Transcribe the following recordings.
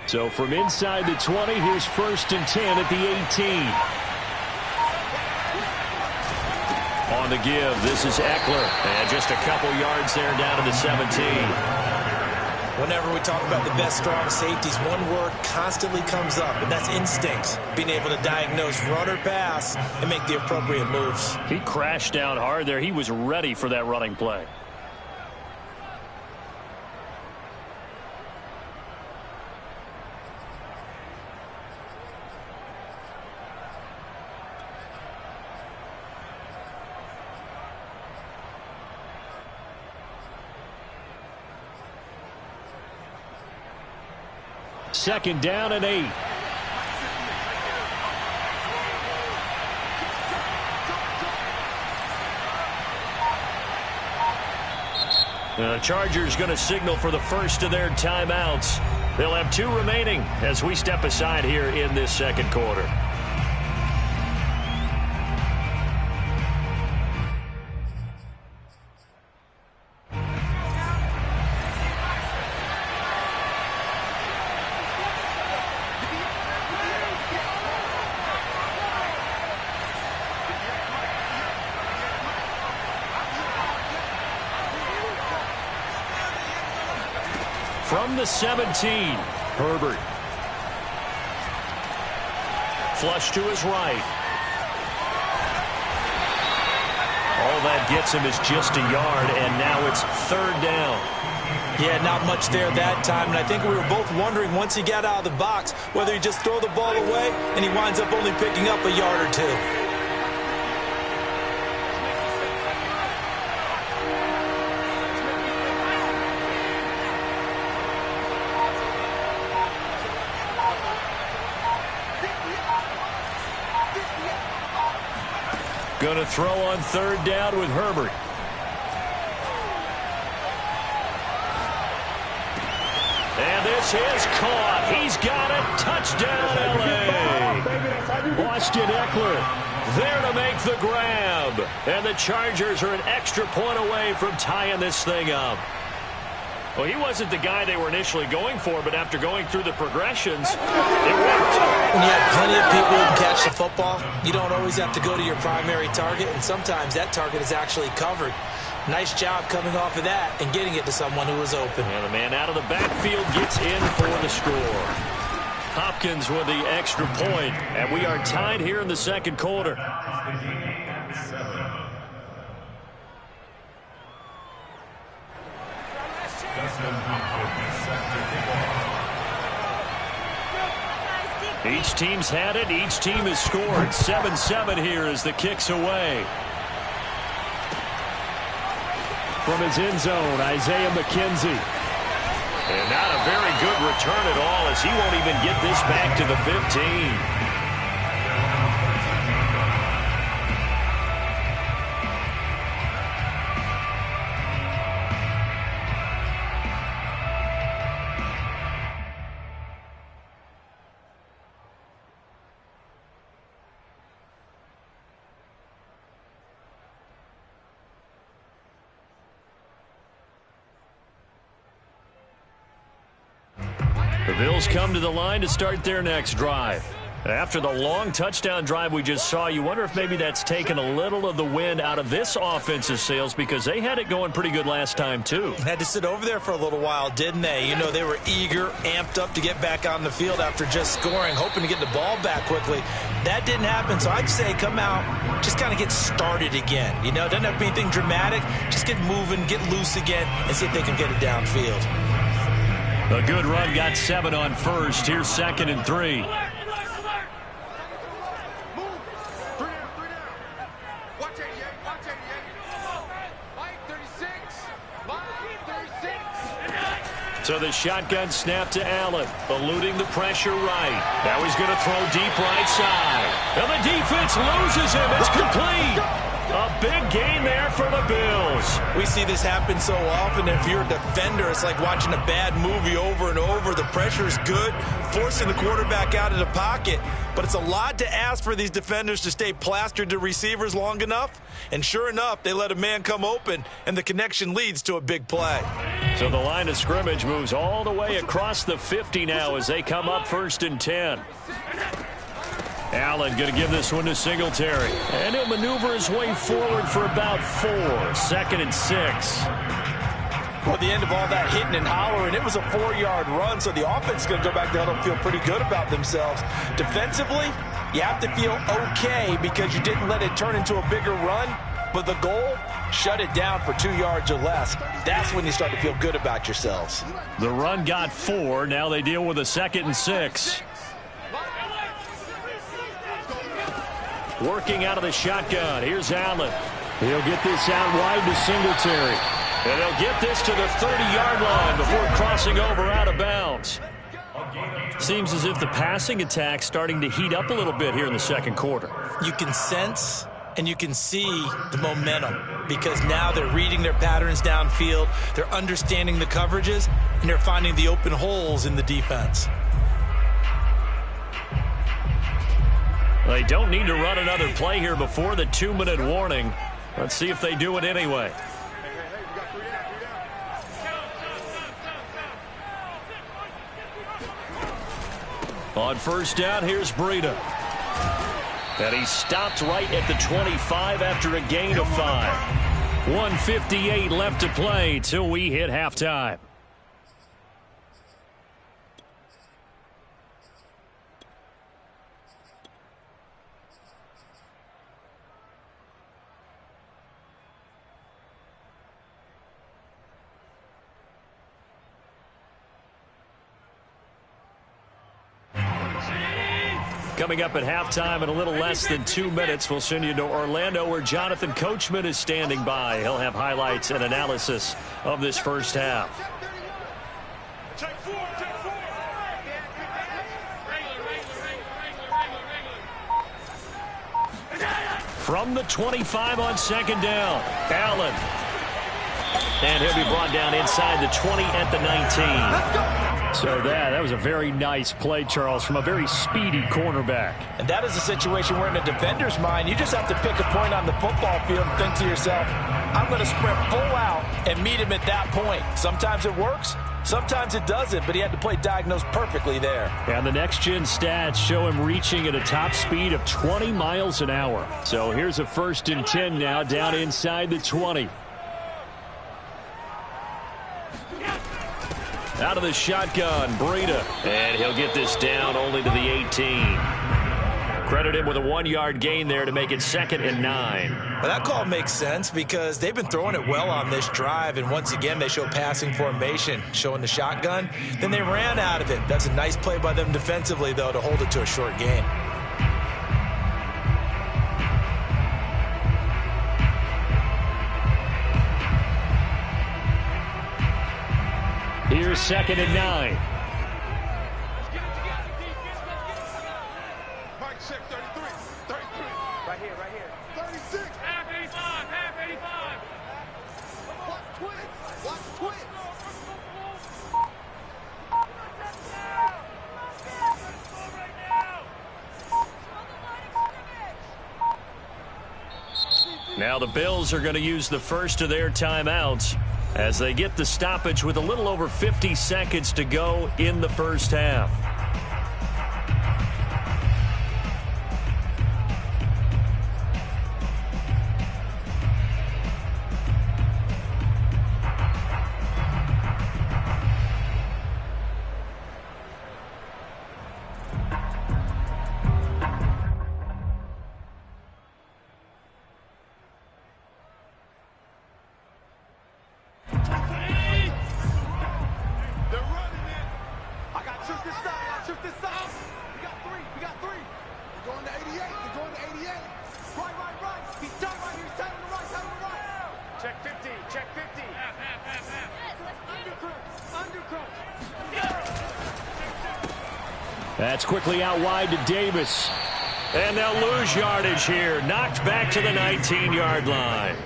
So from inside the 20, here's 1st and 10 at the 18. On the give, this is Eckler. And just a couple yards there down to the 17. Whenever we talk about the best strong safeties, one word constantly comes up, and that's instinct. Being able to diagnose run or pass and make the appropriate moves. He crashed down hard there. He was ready for that running play. Second down and 8. The Chargers going to signal for the first of their timeouts. They'll have 2 remaining as we step aside here in this second quarter. From the 17, Herbert. Flush to his right. All that gets him is just a yard, and now it's 3rd down. Yeah, not much there that time, and I think we were both wondering once he got out of the box whether he just throw the ball away and he winds up only picking up a yard or 2. Going to throw on 3rd down with Herbert. And this is caught. He's got it. Touchdown, L.A. Austin Eckler there to make the grab. And the Chargers are an extra point away from tying this thing up. Well, he wasn't the guy they were initially going for, but after going through the progressions, it worked. When you have plenty of people who can catch the football, you don't always have to go to your primary target, and sometimes that target is actually covered. Nice job coming off of that and getting it to someone who was open. And the man out of the backfield gets in for the score. Hopkins with the extra point, and we are tied here in the second quarter. Each team's had it. Each team has scored. 7-7 here as the kick's away. From his end zone, Isaiah McKenzie. And not a very good return at all as he won't even get this back to the 15. The Bills come to the line to start their next drive. After the long touchdown drive we just saw, you wonder if maybe that's taken a little of the wind out of this offense's sails because they had it going pretty good last time, too. Had to sit over there for a little while, didn't they? You know, they were eager, amped up to get back on the field after just scoring, hoping to get the ball back quickly. That didn't happen, so I'd say come out, just kind of get started again. You know, it doesn't have to be anything dramatic. Just get moving, get loose again, and see if they can get it downfield. A good run, got 7 on first. Here's 2nd and 3. So the shotgun snap to Allen, eluding the pressure right. Now he's going to throw deep right side. And the defense loses him. It's complete. A big gain there for the Bills. We see this happen so often. If you're a defender, it's like watching a bad movie over and over. The pressure is good, forcing the quarterback out of the pocket. But it's a lot to ask for these defenders to stay plastered to receivers long enough. And sure enough, they let a man come open, and the connection leads to a big play. So the line of scrimmage moves all the way across the 50 now as they come up 1st and 10. Allen going to give this one to Singletary. And he'll maneuver his way forward for about 4. 2nd and 6. Well, the end of all that hitting and hollering, it was a 4-yard run, so the offense is going to go back there and feel pretty good about themselves. Defensively, you have to feel okay because you didn't let it turn into a bigger run, but the goal, shut it down for 2 yards or less. That's when you start to feel good about yourselves. The run got 4. Now they deal with a 2nd and 6. Working out of the shotgun. Here's Allen. He'll get this out wide to Singletary. And they'll get this to the 30-yard line before crossing over out of bounds. Seems as if the passing attack's starting to heat up a little bit here in the 2nd quarter. You can sense and you can see the momentum because now they're reading their patterns downfield, they're understanding the coverages, and they're finding the open holes in the defense. They don't need to run another play here before the 2-minute warning. Let's see if they do it anyway. On 1st down, here's Breida. And he stopped right at the 25 after a gain of 5. 1:58 left to play till we hit halftime. Coming up at halftime in a little less than 2 minutes, we'll send you to Orlando where Jonathan Coachman is standing by. He'll have highlights and analysis of this first half. From the 25 on 2nd down, Allen. And he'll be brought down inside the 20 at the 19. So that was a very nice play, Charles, from a very speedy cornerback. And that is a situation where in a defender's mind, you just have to pick a point on the football field and think to yourself, I'm going to sprint full out and meet him at that point. Sometimes it works, sometimes it doesn't, but he had to play diagnosed perfectly there. And the next-gen stats show him reaching at a top speed of 20 miles an hour. So here's a 1st and 10 now down inside the 20. Out of the shotgun, Breida. And he'll get this down only to the 18. Credit him with a 1-yard gain there to make it 2nd and 9. Well, that call makes sense because they've been throwing it well on this drive, and once again they show passing formation, showing the shotgun. Then they ran out of it. That's a nice play by them defensively, though, to hold it to a short gain. Here's 2nd and 9. Mike check 33. 33. Right here. 36. Half 85. Half 85. Watch twin. Watch twin. Now the Bills are going to use the first of their timeouts as they get the stoppage with a little over 50 seconds to go in the first half. That's quickly out wide to Davis. And they'll lose yardage here. Knocked back to the 19-yard line.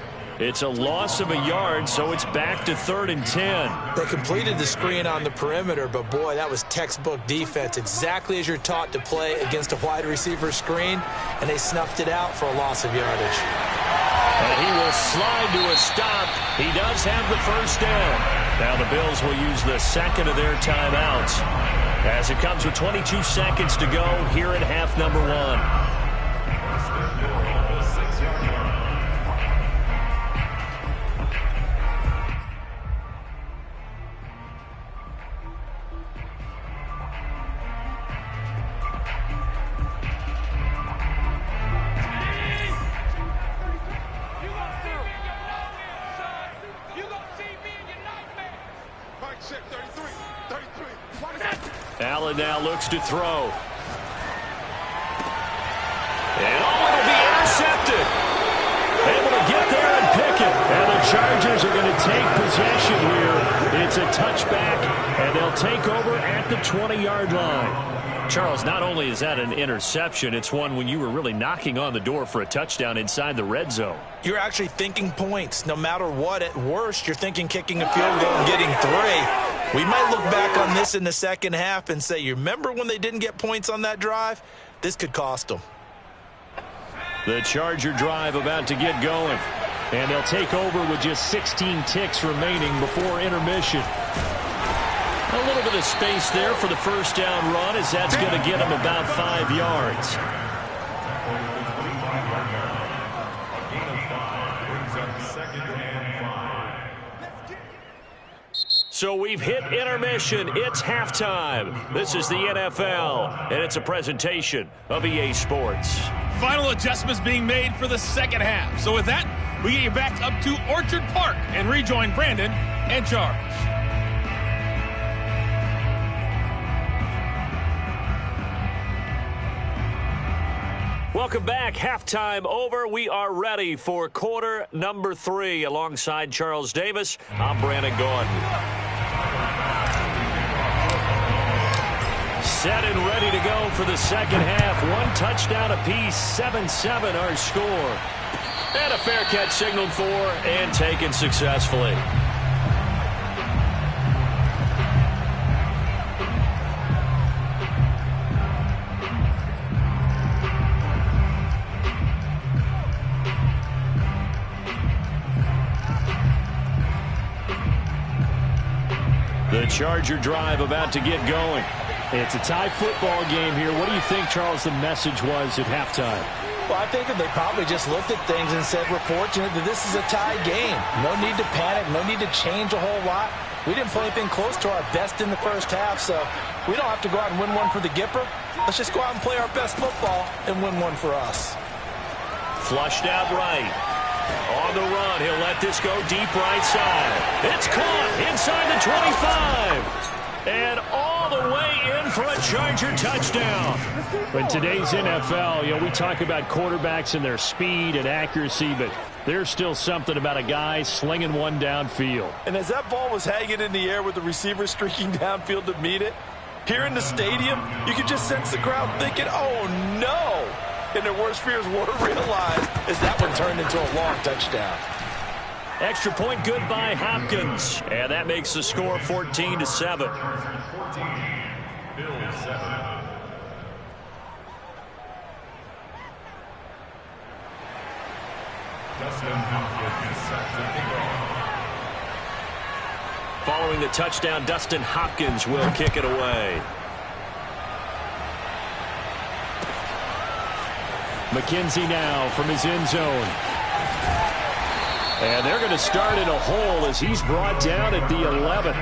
It's a loss of a yard, so it's back to 3rd and 10. They completed the screen on the perimeter, but boy, that was textbook defense. Exactly as you're taught to play against a wide receiver screen, and they snuffed it out for a loss of yardage. And he will slide to a stop. He does have the first down. Now the Bills will use the second of their timeouts as it comes with 22 seconds to go here in half number 1. Allen now looks to throw. And it'll be intercepted. Able to get there and pick it. And the Chargers are going to take possession here. It's a touchback, and they'll take over at the 20-yard line. Charles, not only is that an interception, it's one when you were really knocking on the door for a touchdown inside the red zone. You're actually thinking points. No matter what, at worst, you're thinking kicking a field goal and getting 3. We might look back on this in the second half and say, you remember when they didn't get points on that drive? This could cost them. The Charger drive about to get going. And they'll take over with just 16 ticks remaining before intermission. A little bit of space there for the first down run, as that's going to get them about 5 yards. So we've hit intermission. It's halftime. This is the NFL, and it's a presentation of EA Sports. Final adjustments being made for the second half. So with that, we get you back up to Orchard Park and rejoin Brandon and Charles. Welcome back. Halftime over. We are ready for quarter number 3. Alongside Charles Davis, I'm Brandon Gaudin. Set and ready to go for the second half. 1 touchdown apiece, 7-7 our score. And a fair catch signaled for and taken successfully. The Charger drive about to get going. It's a tie football game here. What do you think, Charles, the message was at halftime? Well, I think that they probably just looked at things and said, we're fortunate that this is a tie game. No need to panic. No need to change a whole lot. We didn't play anything close to our best in the first half, so we don't have to go out and win one for the Gipper. Let's just go out and play our best football and win one for us. Flushed out right. On the run, he'll let this go deep right side. It's caught inside the 25. And all the way in for a Charger touchdown. In today's NFL, we talk about quarterbacks and their speed and accuracy, but there's still something about a guy slinging one downfield. And as that ball was hanging in the air with the receiver streaking downfield to meet it, here in the stadium, you could just sense the crowd thinking, oh, no. And their worst fears were realized as that one turned into a long touchdown. Extra point good by Hopkins. And that makes the score 14-7. 14, Bills 7. Dustin Hopkins set to kick off. Following the touchdown, Dustin Hopkins will kick it away. McKenzie now from his end zone. And they're going to start in a hole as he's brought down at the 11.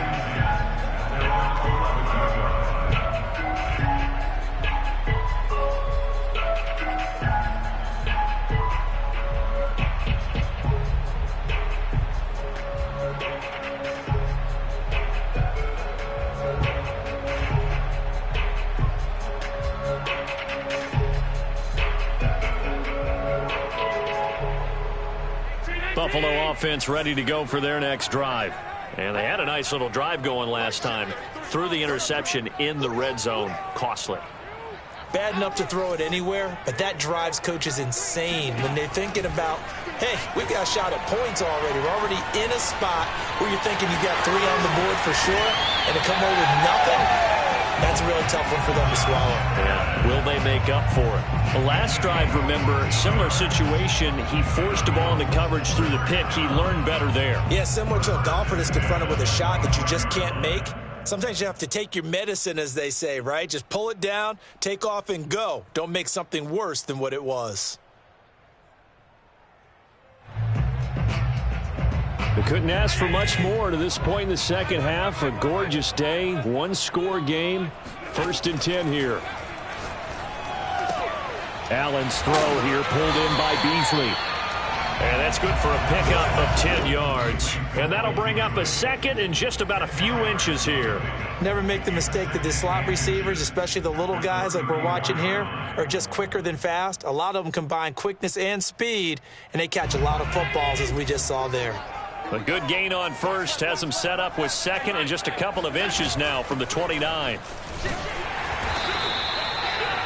Buffalo offense ready to go for their next drive. And they had a nice little drive going last time. Threw the interception in the red zone. Costly. bad enough to throw it anywhere, but that drives coaches insane when they're thinking about, hey, we got a shot at points already. We're already in a spot where you're thinking you got 3 on the board for sure, and to come away with nothing, that's a really tough one for them to swallow. Yeah. Will they make up for it? The last drive, remember, similar situation. He forced the ball into coverage through the pick. He learned better there. Yeah, similar to a golfer that's confronted with a shot that you just can't make. Sometimes you have to take your medicine, as they say, right? Just pull it down, take off, and go. Don't make something worse than what it was. They couldn't ask for much more to this point in the second half. A gorgeous day, 1-score game. 1st and 10 here. Allen's throw here pulled in by Beasley. And that's good for a pickup of 10 yards. And that'll bring up a 2nd and just about a few inches here. Never make the mistake that the slot receivers, especially the little guys like we're watching here, are just quicker than fast. A lot of them combine quickness and speed, and they catch a lot of footballs, as we just saw there. A good gain on 1st has them set up with 2nd and just a couple of inches now from the 29.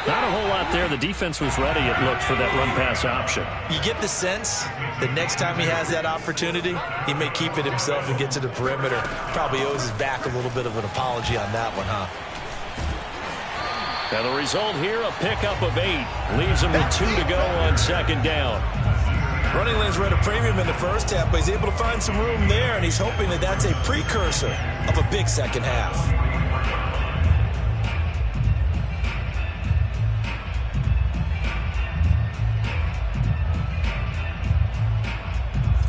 Not a whole lot there. The defense was ready, it looked, for that run-pass option. You get the sense that next time he has that opportunity, he may keep it himself and get to the perimeter. Probably owes his back a little bit of an apology on that one, huh? Now the result here, a pickup of 8. Leaves him with 2 to go on 2nd down. Running lanes were at a premium in the first half, but he's able to find some room there, and he's hoping that that's a precursor of a big second half.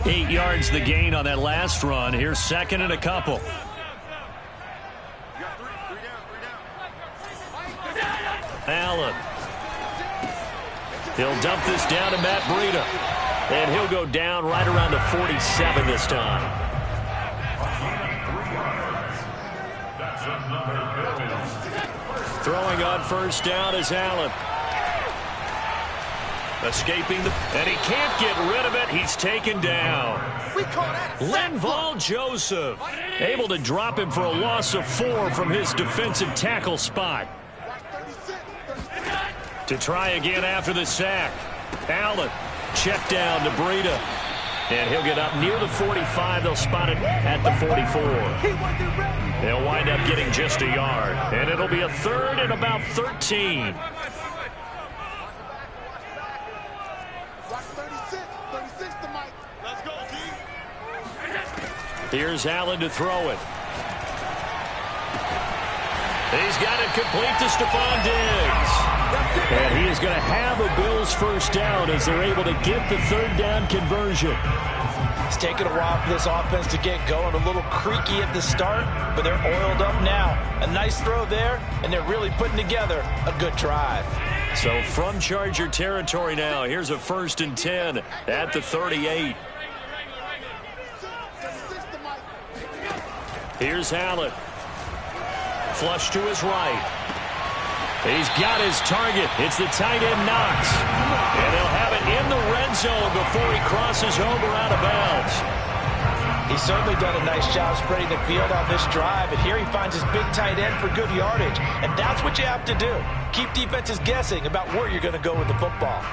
8 yards the gain on that last run. Here's 2nd and a couple. Allen. He'll dump this down to Matt Breida. And he'll go down right around the 47 this time. Throwing on 1st down is Allen. Escaping and he can't get rid of it. He's taken down. Linval Joseph able to drop him for a loss of 4 from his defensive tackle spot. To try again after the sack. Allen, check down to Breida. And he'll get up near the 45. They'll spot it at the 44. They'll wind up getting just a yard. And it'll be a 3rd and about 13. Here's Allen to throw it. He's got it complete to Stephon Diggs. And he is going to have a Bills 1st down as they're able to get the 3rd down conversion. It's taken a while for this offense to get going. A little creaky at the start, but they're oiled up now. A nice throw there, and they're really putting together a good drive. So from Charger territory now, here's a 1st and 10 at the 38. Here's Allen. Flush to his right. He's got his target. It's the tight end Knox. And they'll have it in the red zone before he crosses over out of bounds. He's certainly done a nice job spreading the field on this drive. And here he finds his big tight end for good yardage. And that's what you have to do. Keep defenses guessing about where you're going to go with the football.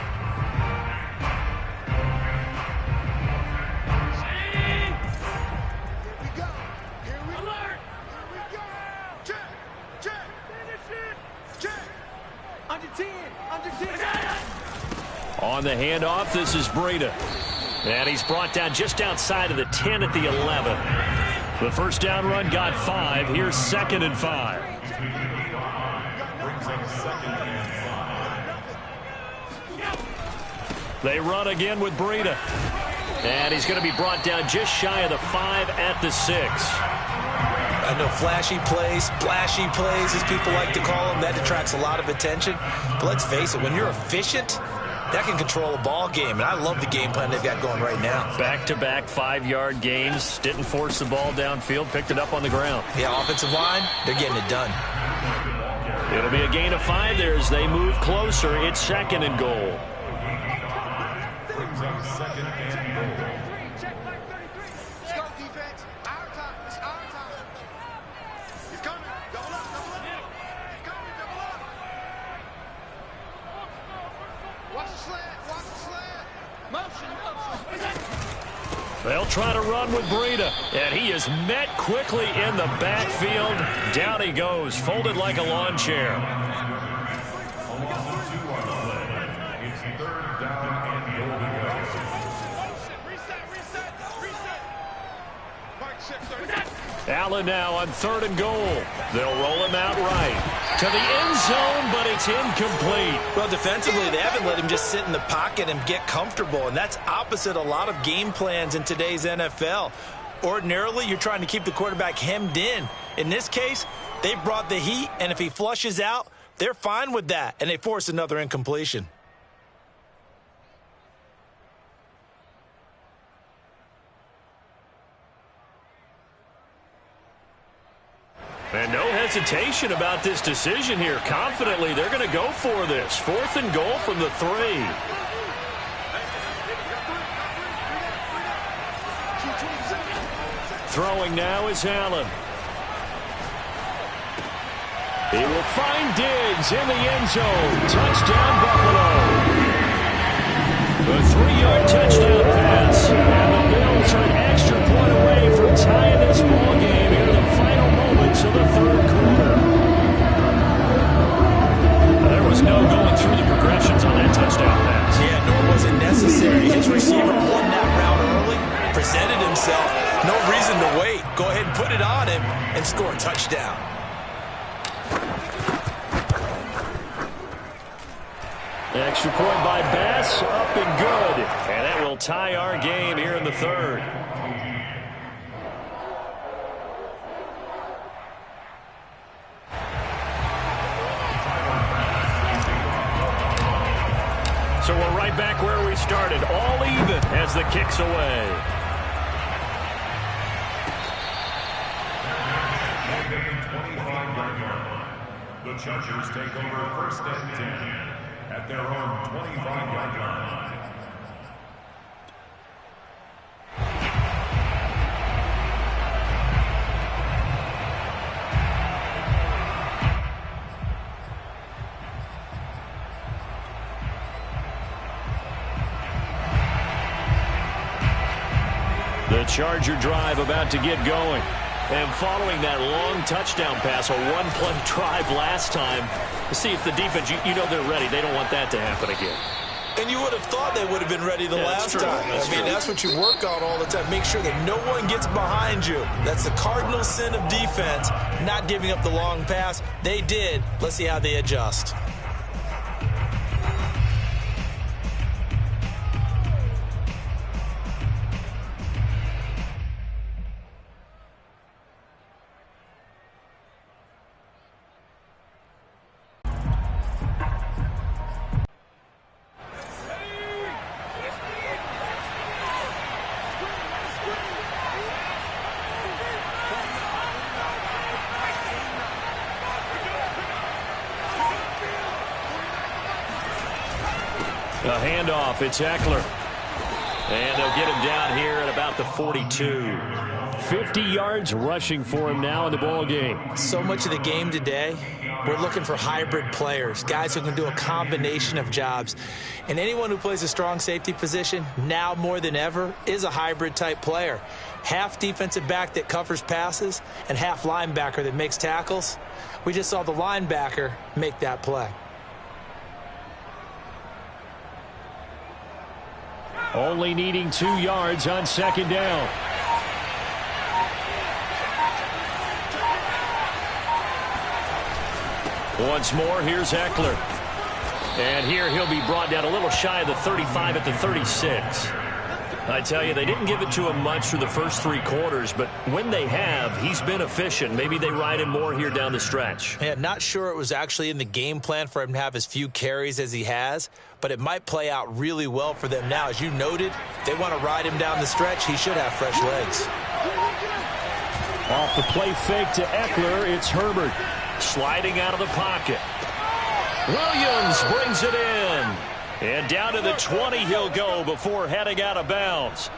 On the handoff, this is Breida. And he's brought down just outside of the 10 at the 11. The 1st down run got 5. Here's 2nd and 5. They run again with Breida. And he's going to be brought down just shy of the 5 at the 6. I know flashy plays, splashy plays, as people like to call them, that attracts a lot of attention. But let's face it, when you're efficient, that can control a ball game. And I love the game plan they've got going right now. Back-to-back 5-yard gains. Didn't force the ball downfield. Picked it up on the ground. Yeah, offensive line, they're getting it done. It'll be a gain of 5 there as they move closer. It's 2nd and goal. They'll try to run with Breida, and he is met quickly in the backfield. Down he goes, folded like a lawn chair. Allen now on 3rd and goal. They'll roll him out right to the end zone, but it's incomplete. Well, defensively, they haven't let him just sit in the pocket and get comfortable, and that's opposite a lot of game plans in today's NFL. Ordinarily, you're trying to keep the quarterback hemmed in. In this case, they brought the heat, and if he flushes out, they're fine with that, and they force another incompletion. And no hesitation about this decision here. Confidently, they're going to go for this. 4th and goal from the 3. Throwing now is Allen. He will find Diggs in the end zone. Touchdown, Buffalo. A 3-yard touchdown pass. And the Bills are an extra point away from tying this ball game here in the final moments of the 3rd quarter. There was no going through the progressions on that touchdown pass. Yeah, nor was it necessary. His receiver won that route early, presented himself. No reason to wait. Go ahead and put it on him and score a touchdown. Extra point by Bass, up and good. And that will tie our game here in the 3rd. So we're right back where we started, all even as the kick's away. The Chargers take over 1st and 10 at their own 25-yard line. The Charger drive about to get going. And following that long touchdown pass, a one-play drive last time, to see if the defense, you know they're ready. They don't want that to happen again. And you would have thought they would have been ready the last time. That's what you work on all the time. Make sure that no one gets behind you. That's the cardinal sin of defense, not giving up the long pass. They did. Let's see how they adjust. A handoff, it's Eckler. And they'll get him down here at about the 42. 50 yards rushing for him now in the ball game. So much of the game today, we're looking for hybrid players, guys who can do a combination of jobs. And anyone who plays a strong safety position, now more than ever, is a hybrid type player. Half defensive back that covers passes and half linebacker that makes tackles. We just saw the linebacker make that play. Only needing 2 yards on 2nd down. Once more, here's Eckler. And here he'll be brought down a little shy of the 35 at the 36. I tell you, they didn't give it to him much through the first 3 quarters, but when they have, he's been efficient. Maybe they ride him more here down the stretch. Yeah, not sure it was actually in the game plan for him to have as few carries as he has, but it might play out really well for them now. As you noted, if they want to ride him down the stretch, he should have fresh legs. Off the play fake to Eckler, it's Herbert. Sliding out of the pocket. Williams brings it in. And down to the 20 he'll go before heading out of bounds.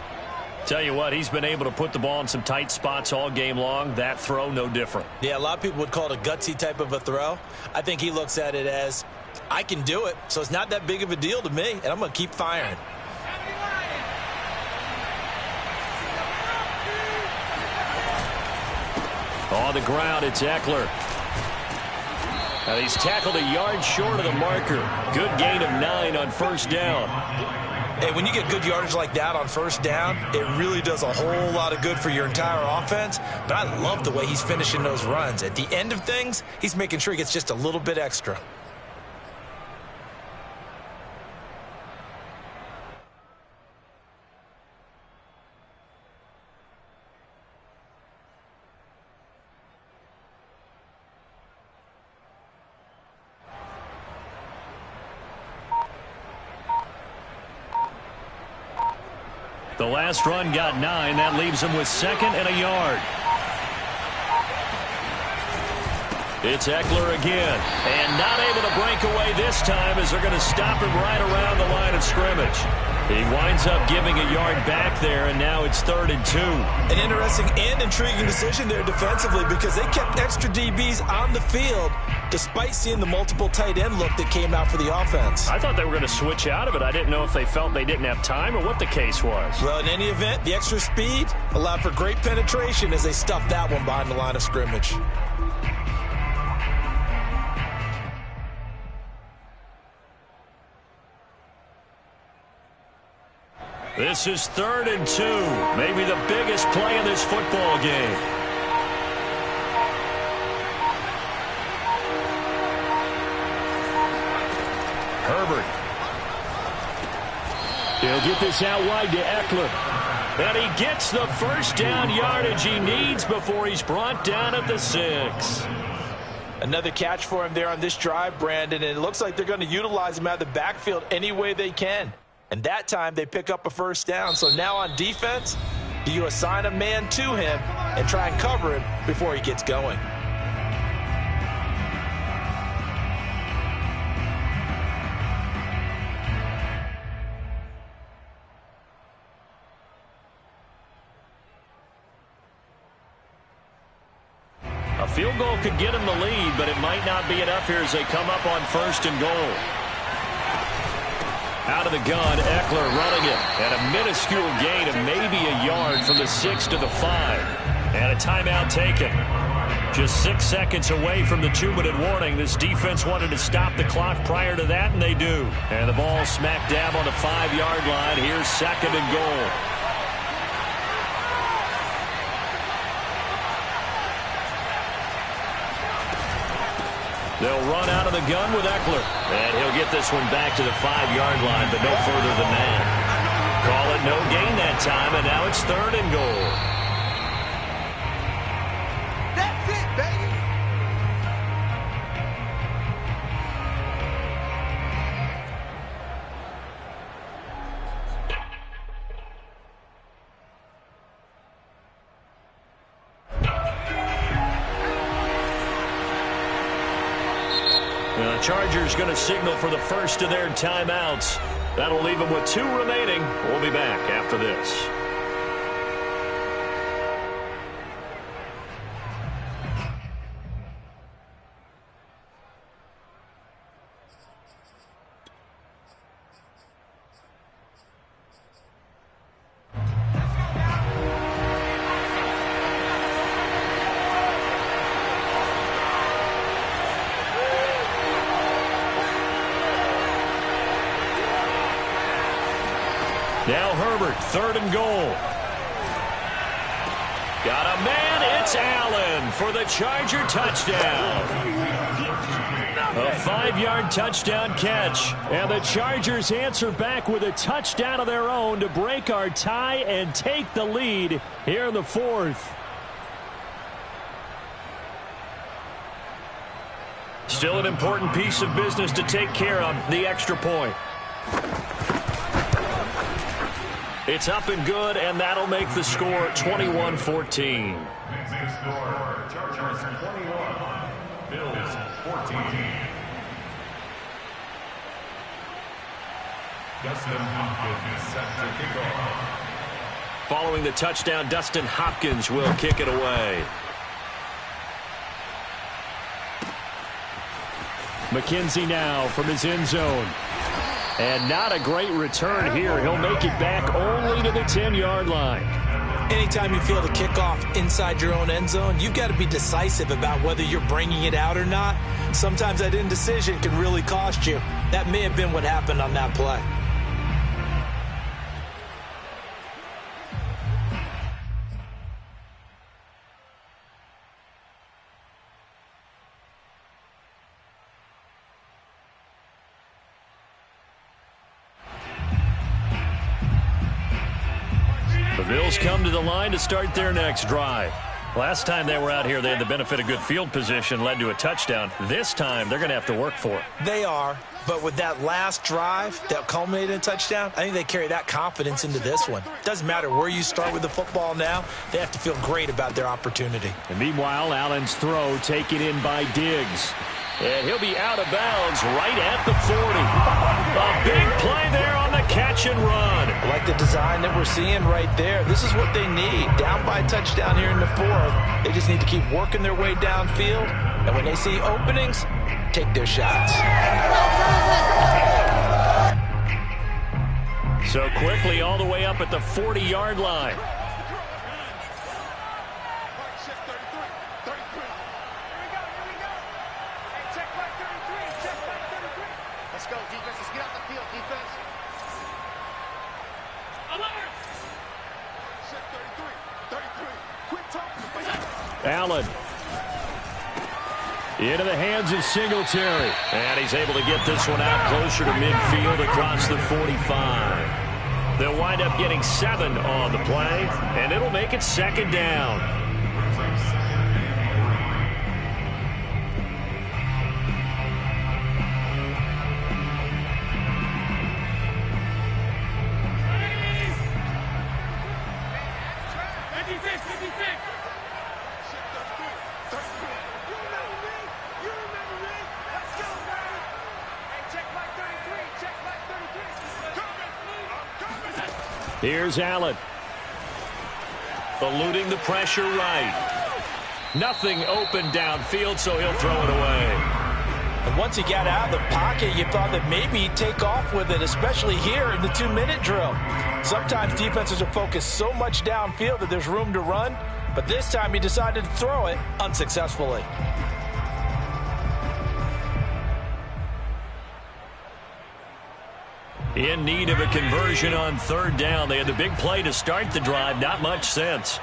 Tell you what, he's been able to put the ball in some tight spots all game long. That throw, no different. Yeah, a lot of people would call it a gutsy type of a throw. I think he looks at it as, I can do it, so it's not that big of a deal to me, and I'm going to keep firing. On the ground, it's Eckler. Now he's tackled a yard short of the marker. Good gain of 9 on first down. Hey, when you get good yardage like that on first down, it really does a whole lot of good for your entire offense. But I love the way he's finishing those runs. At the end of things, he's making sure he gets just a little bit extra. The last run got 9. That leaves him with 2nd and a yard. It's Eckler again. And not able to break away this time as they're going to stop him right around the line of scrimmage. He winds up giving a yard back there, and now it's 3rd and 2. An interesting and intriguing decision there defensively because they kept extra DBs on the field despite seeing the multiple tight end look that came out for the offense. I thought they were going to switch out of it. I didn't know if they felt they didn't have time or what the case was. Well, in any event, the extra speed allowed for great penetration as they stuffed that one behind the line of scrimmage. This is 3rd and 2. Maybe the biggest play in this football game. Herbert. He'll get this out wide to Eckler. And he gets the first down yardage he needs before he's brought down at the 6. Another catch for him there on this drive, Brandon, and it looks like they're going to utilize him out of the backfield any way they can. And that time they pick up a first down. So now on defense, do you assign a man to him and try and cover him before he gets going? A field goal could get him the lead, but it might not be enough here as they come up on 1st and goal. Out of the gun, Eckler running it. And a minuscule gain of maybe a yard from the 6 to the 5. And a timeout taken. Just 6 seconds away from the 2-minute warning. This defense wanted to stop the clock prior to that, and they do. And the ball smack dab on the 5-yard line. Here's 2nd and goal. They'll run out of the gun with Eckler. And he'll get this one back to the 5-yard line, but no further than that. Call it no gain that time, and now it's 3rd and goal. That's it, baby. The Chargers going to signal for the first of their timeouts. That'll leave them with 2 remaining. We'll be back after this. Now Herbert, 3rd and goal. Got a man, it's Allen for the Charger touchdown. A 5-yard touchdown catch. And the Chargers answer back with a touchdown of their own to break our tie and take the lead here in the 4th. Still an important piece of business to take care of, the extra point. It's up and good, and that'll make the score 21-14. Makes the score Chargers 21, Bills 14. Dustin Hopkins set to kick off. Following the touchdown, Dustin Hopkins will kick it away. McKenzie now from his end zone. And not a great return here. He'll make it back only to the 10-yard line. Anytime you field a kickoff inside your own end zone, you've got to be decisive about whether you're bringing it out or not. Sometimes that indecision can really cost you. That may have been what happened on that play. The Bills come to the line to start their next drive. Last time they were out here, they had the benefit of good field position, led to a touchdown. This time, they're going to have to work for it. They are, but with that last drive that culminated in a touchdown, I think they carry that confidence into this one. Doesn't matter where you start with the football now, they have to feel great about their opportunity. And meanwhile, Allen's throw taken in by Diggs. And he'll be out of bounds right at the 40. A big play there on the catch and run. I like the design that we're seeing right there. This is what they need. Down by a touchdown here in the fourth. They just need to keep working their way downfield. And when they see openings, take their shots. So quickly all the way up at the 40-yard line. Let's go, defense. Let's get out the field, defense. Alert! Check 33. Quick talk. Allen. Into the hands of Singletary. And he's able to get this one out closer to midfield across the 45. They'll wind up getting 7 on the play, and it'll make it second down. Here's Allen. Eluding the pressure right. Nothing open downfield, so he'll throw it away. And once he got out of the pocket, you thought that maybe he'd take off with it, especially here in the 2-minute drill. Sometimes defenses are focused so much downfield that there's room to run, but this time he decided to throw it unsuccessfully. In need of a conversion on third down. They had the big play to start the drive. Not much sense.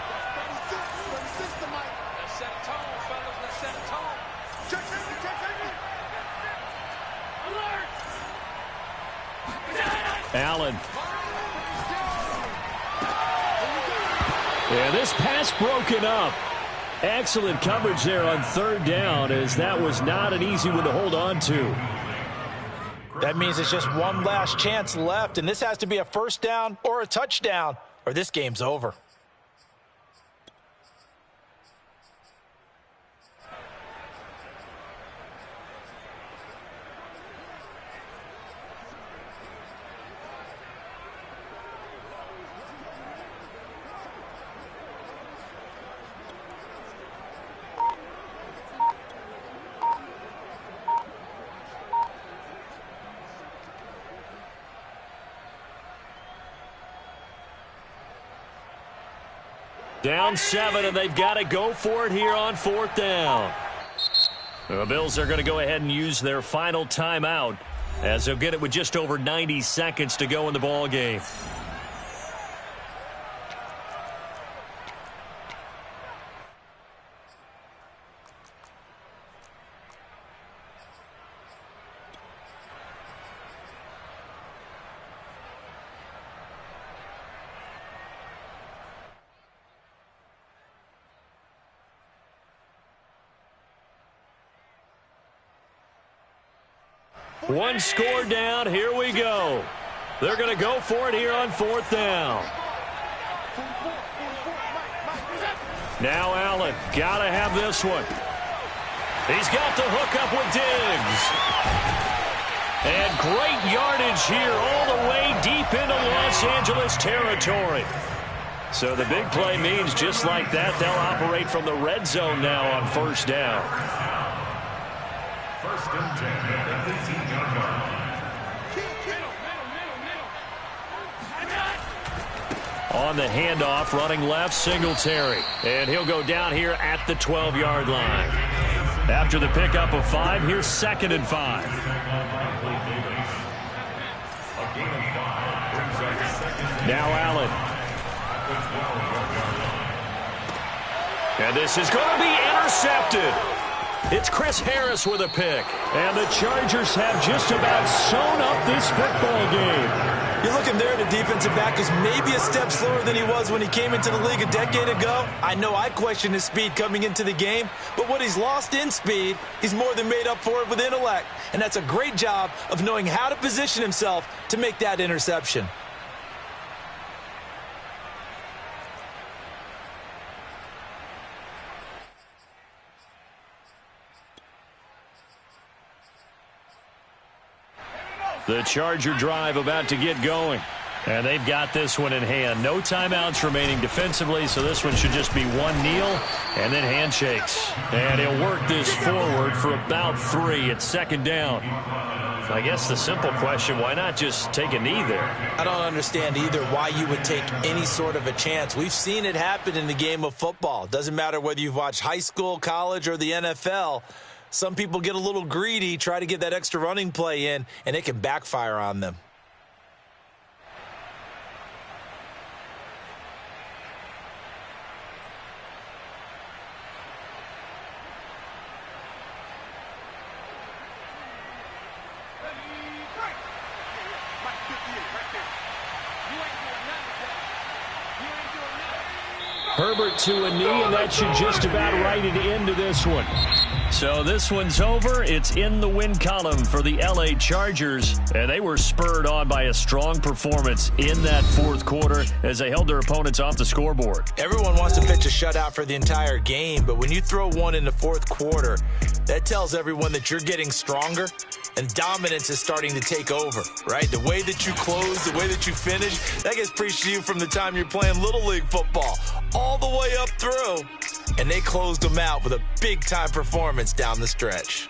Allen. Yeah, this pass broken up. Excellent coverage there on third down, as that was not an easy one to hold on to. That means it's just one last chance left, and this has to be a first down or a touchdown, or this game's over. Down 7, and they've got to go for it here on fourth down. The Bills are going to go ahead and use their final timeout, as they'll get it with just over 90 seconds to go in the ball game. One score down. Here we go. They're going to go for it here on fourth down. Now Allen. Got to have this one. He's got the hook up with Diggs. And great yardage here all the way deep into Los Angeles territory. So the big play means just like that, they'll operate from the red zone now on first down. First and 10 at the 18-yard line. On the handoff, running left, Singletary. And he'll go down here at the 12-yard line. After the pickup of 5, here's 2nd and 5. Now Allen. And this is going to be intercepted. It's Chris Harris with a pick. And the Chargers have just about sewn up this football game. You're looking there at the defensive back who's maybe a step slower than he was when he came into the league a decade ago. I know I questioned his speed coming into the game, but what he's lost in speed, he's more than made up for it with intellect. And that's a great job of knowing how to position himself to make that interception. The Charger drive about to get going. And they've got this one in hand. No timeouts remaining defensively, so this one should just be one kneel and then handshakes. And he'll work this forward for about 3. It's 2nd down. So I guess the simple question, why not just take a knee there? I don't understand either why you would take any sort of a chance. We've seen it happen in the game of football. Doesn't matter whether you've watched high school, college, or the NFL. Some people get a little greedy, try to get that extra running play in, and it can backfire on them. Herbert to a knee, and that should just about write it into this one. So this one's over. It's in the win column for the L.A. Chargers, and they were spurred on by a strong performance in that 4th quarter as they held their opponents off the scoreboard. Everyone wants to pitch a shutout for the entire game, but when you throw one in the 4th quarter, that tells everyone that you're getting stronger and dominance is starting to take over, right? The way that you close, the way that you finish, that gets preached to you from the time you're playing Little League football all the way up through. And they closed them out with a big-time performance down the stretch.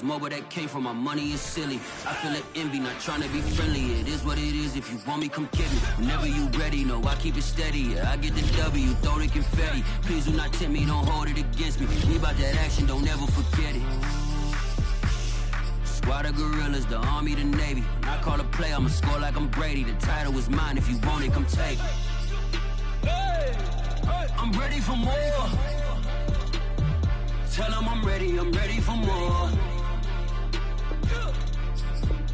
Mobile that came from my money is silly. I feel like envy, not trying to be friendly. It is what it is. If you want me, come get me. Whenever you ready, no, I keep it steady. Yeah, I get the W, throw the confetti. Please do not tempt me, don't hold it against me. We about that action, don't ever forget it. Squad of gorillas, the army, the navy. When I call a play, I'ma score like I'm Brady. The title is mine. If you want it, come take it. I'm ready for more. Tell them I'm ready for more.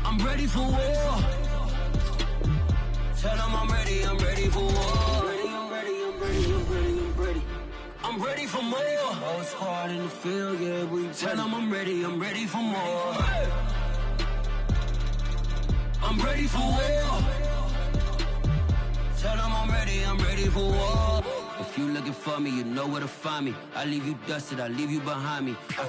I'm ready for war. Tell them I'm ready for war. I'm ready. I'm ready for more. Oh, it's hard in the field, yeah, we tell them I'm ready for more. I'm ready for war. Tell them I'm ready for war. If you looking for me, you know where to find me. I leave you dusted, I leave you behind me. I